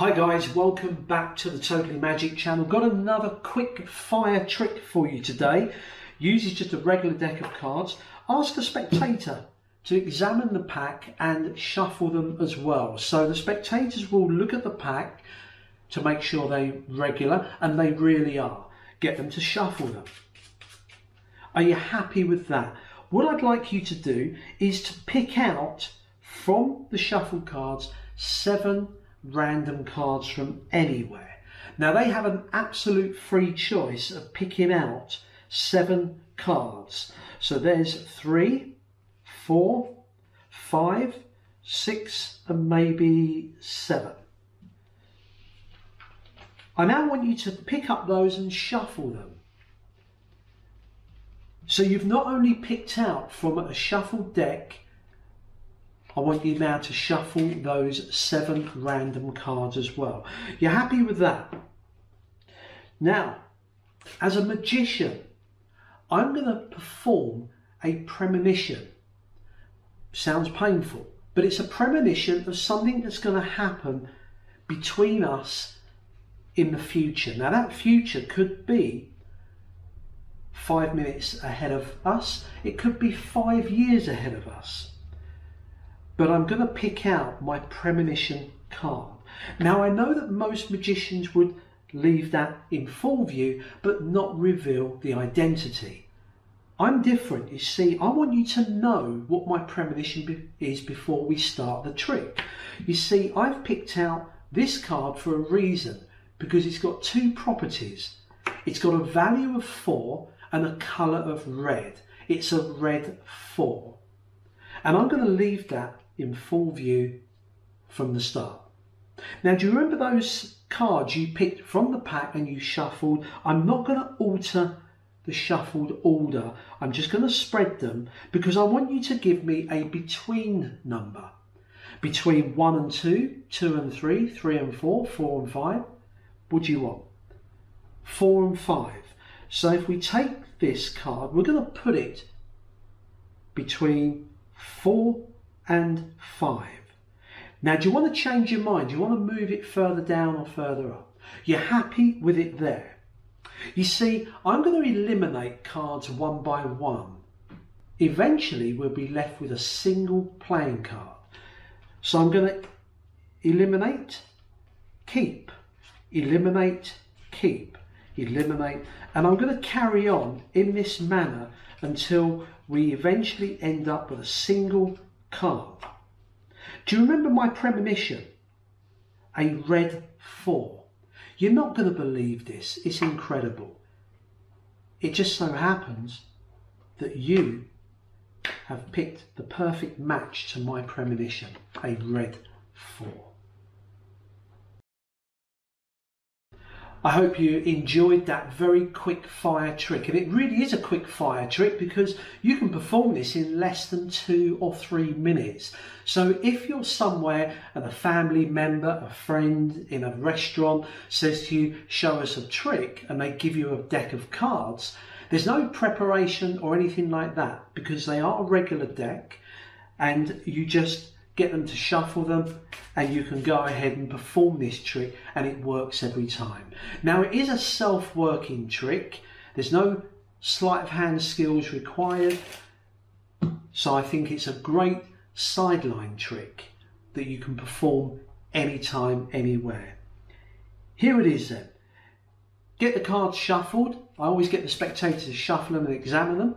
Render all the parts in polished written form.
Hi guys, welcome back to the Totally Magic channel. Got another quick fire trick for you today. Uses just a regular deck of cards. Ask the spectator to examine the pack and shuffle them as well. So the spectators will look at the pack to make sure they're regular, and they really are. Get them to shuffle them. Are you happy with that? What I'd like you to do is to pick out from the shuffled cards 7 random cards from anywhere. Now they have an absolute free choice of picking out 7 cards. So there's 3, 4, 5, 6 and maybe 7. I now want you to pick up those and shuffle them. So you've not only picked out from a shuffled deck, I want you now to shuffle those 7 random cards as well. You're happy with that? Now, as a magician, I'm going to perform a premonition. Sounds painful, but it's a premonition of something that's going to happen between us in the future. Now that future could be 5 minutes ahead of us. It could be 5 years ahead of us. But I'm going to pick out my premonition card. Now I know that most magicians would leave that in full view but not reveal the identity. I'm different, you see. I want you to know what my premonition is before we start the trick. You see, I've picked out this card for a reason, because it's got 2 properties. It's got a value of 4 and a colour of red. It's a red 4. And I'm going to leave that in full view from the start. Now, do you remember those cards you picked from the pack and you shuffled? I'm not going to alter the shuffled order. I'm just going to spread them because I want you to give me a between number. Between 1 and 2, 2 and 3, 3 and 4, 4 and 5. What do you want? 4 and 5. So if we take this card, we're going to put it between 4 and 5. Now, do you want to change your mind? Do you want to move it further down or further up? You're happy with it there. You see, I'm going to eliminate cards one by one. Eventually, we'll be left with a single playing card. So I'm going to eliminate, keep, eliminate, keep, eliminate, and I'm going to carry on in this manner until we eventually end up with a single card. Do you remember my premonition? A red 4. You're not going to believe this. It's incredible. It just so happens that you have picked the perfect match to my premonition, a red 4. I hope you enjoyed that very quick fire trick, and it really is a quick fire trick because you can perform this in less than 2 or 3 minutes. So if you're somewhere and a family member, a friend in a restaurant says to you, show us a trick, and they give you a deck of cards, there's no preparation or anything like that because they are a regular deck and you just get them to shuffle them and you can go ahead and perform this trick and it works every time. Now it is a self-working trick. There's no sleight of hand skills required. So I think it's a great sideline trick that you can perform anytime, anywhere. Here it is then. Get the cards shuffled. I always get the spectators to shuffle them and examine them.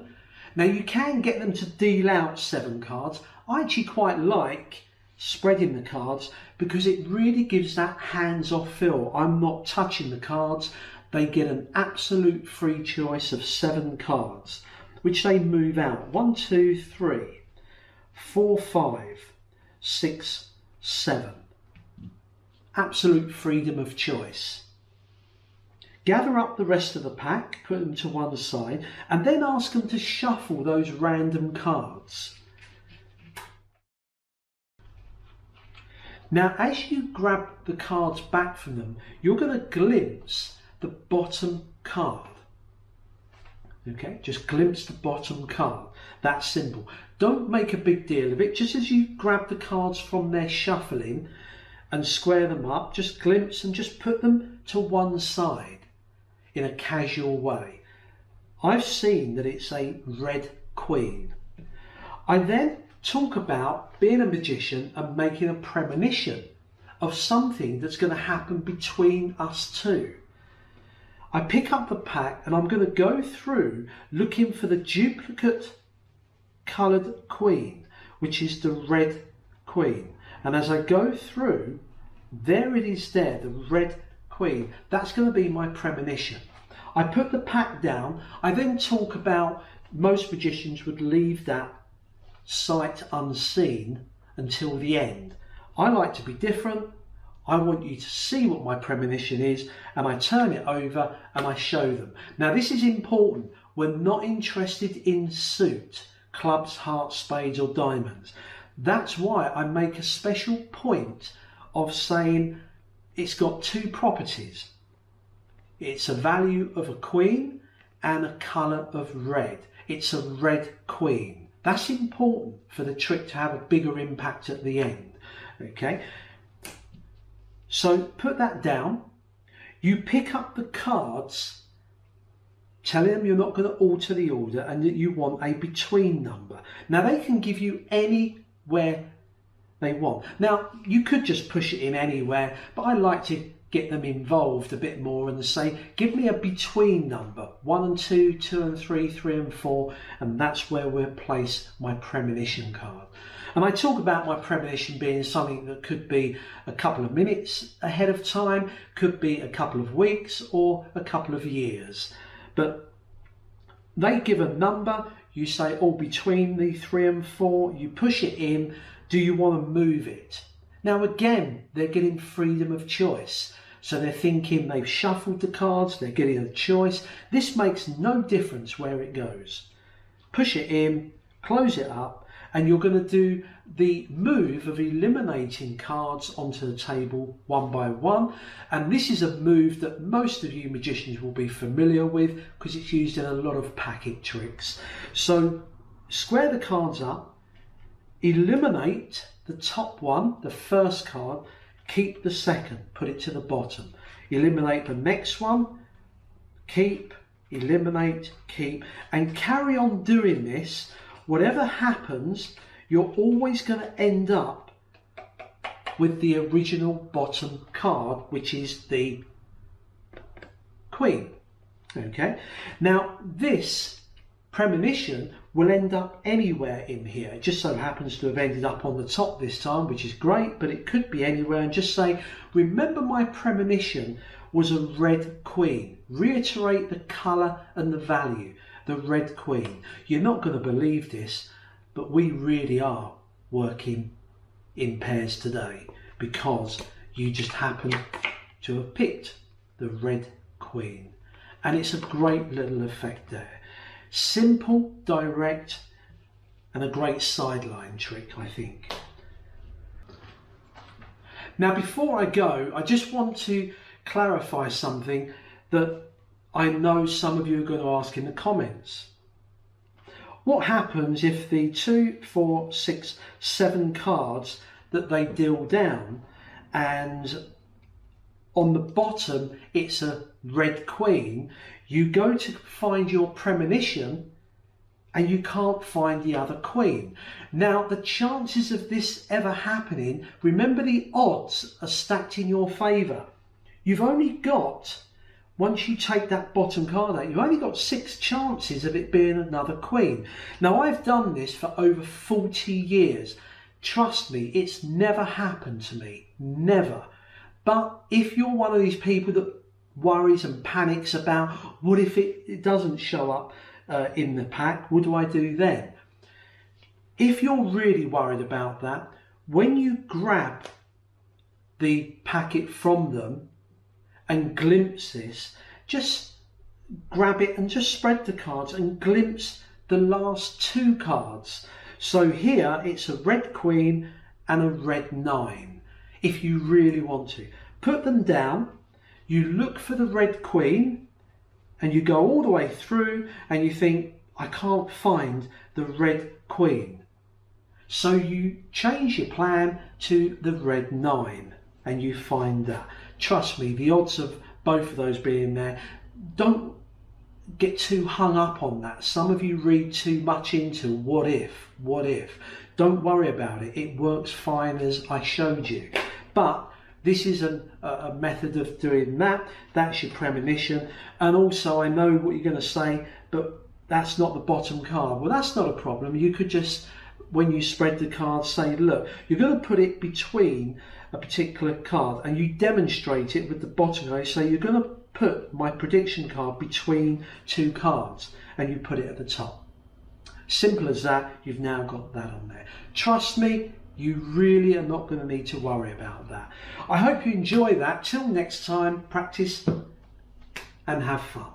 Now you can get them to deal out 7 cards. I actually quite like spreading the cards because it really gives that hands-off feel. I'm not touching the cards. They get an absolute free choice of 7 cards, which they move out. 1, 2, 3, 4, 5, 6, 7. Absolute freedom of choice. Gather up the rest of the pack, put them to one side, and then ask them to shuffle those random cards. Now, as you grab the cards back from them, you're going to glimpse the bottom card. Okay, just glimpse the bottom card. That's simple. Don't make a big deal of it. Just as you grab the cards from their shuffling, and square them up, just glimpse and just put them to one side in a casual way. I've seen that it's a red queen. I then talk about being a magician and making a premonition of something that's going to happen between us two. I pick up the pack and I'm going to go through looking for the duplicate coloured queen, which is the red queen. And as I go through, there it is there, the red queen. That's going to be my premonition. I put the pack down. I then talk about most magicians would leave that sight unseen until the end. I like to be different. I want you to see what my premonition is, and I turn it over and I show them. Now this is important. We're not interested in suit, clubs, hearts, spades or diamonds. That's why I make a special point of saying it's got two properties. It's a value of a queen and a colour of red. It's a red queen. That's important for the trick to have a bigger impact at the end. Okay, so put that down. You pick up the cards, telling them you're not going to alter the order and that you want a between number. Now they can give you anywhere they want. Now you could just push it in anywhere, but I like to get them involved a bit more and say, give me a between number, 1 and 2, 2 and 3, 3 and 4, and that's where we'll place my premonition card. And I talk about my premonition being something that could be a couple of minutes ahead of time, could be a couple of weeks or a couple of years. But they give a number, you say, oh, between the 3 and 4, you push it in, do you want to move it? Now again, they're getting freedom of choice. So they're thinking they've shuffled the cards, they're getting a choice. This makes no difference where it goes. Push it in, close it up, and you're going to do the move of eliminating cards onto the table one by one. And this is a move that most of you magicians will be familiar with because it's used in a lot of packet tricks. So square the cards up, eliminate the top one, the first card, keep the second, put it to the bottom. Eliminate the next one, keep, eliminate, keep, and carry on doing this. Whatever happens, you're always going to end up with the original bottom card, which is the queen. Okay, now this premonition will end up anywhere in here. It just so happens to have ended up on the top this time, which is great, but it could be anywhere. And just say, remember my premonition was a red queen. Reiterate the colour and the value, the red queen. You're not going to believe this, but we really are working in pairs today because you just happen to have picked the red queen. And it's a great little effect there. Simple, direct, and a great sideline trick, I think. Now, before I go, I just want to clarify something that I know some of you are going to ask in the comments. What happens if the 2, 4, 6, 7 cards that they deal down and on the bottom it's a red queen, you go to find your premonition and you can't find the other queen. Now the chances of this ever happening, remember the odds are stacked in your favour. You've only got, once you take that bottom card out, you've only got 6 chances of it being another queen. Now I've done this for over 40 years. Trust me, it's never happened to me, never. But if you're one of these people that worries and panics about what if it doesn't show up in the pack, what do I do then? If you're really worried about that, when you grab the packet from them and glimpse this, just grab it and just spread the cards and glimpse the last 2 cards. So here it's a red queen and a red 9. If you really want to, put them down. You look for the red queen and you go all the way through and you think, I can't find the red queen. So you change your plan to the red 9. and you find that. Trust me, the odds of both of those being there, don't get too hung up on that. Some of you read too much into what if. Don't worry about it. It works fine as I showed you. But this is a method of doing that. That's your premonition. And also, I know what you're going to say, but that's not the bottom card. Well, that's not a problem. You could just, when you spread the cards, say, look, you're going to put it between a particular card, and you demonstrate it with the bottom card. So you're going to put my prediction card between two cards, and you put it at the top. Simple as that. You've now got that on there. Trust me, you really are not going to need to worry about that. I hope you enjoy that. Till next time, practice and have fun.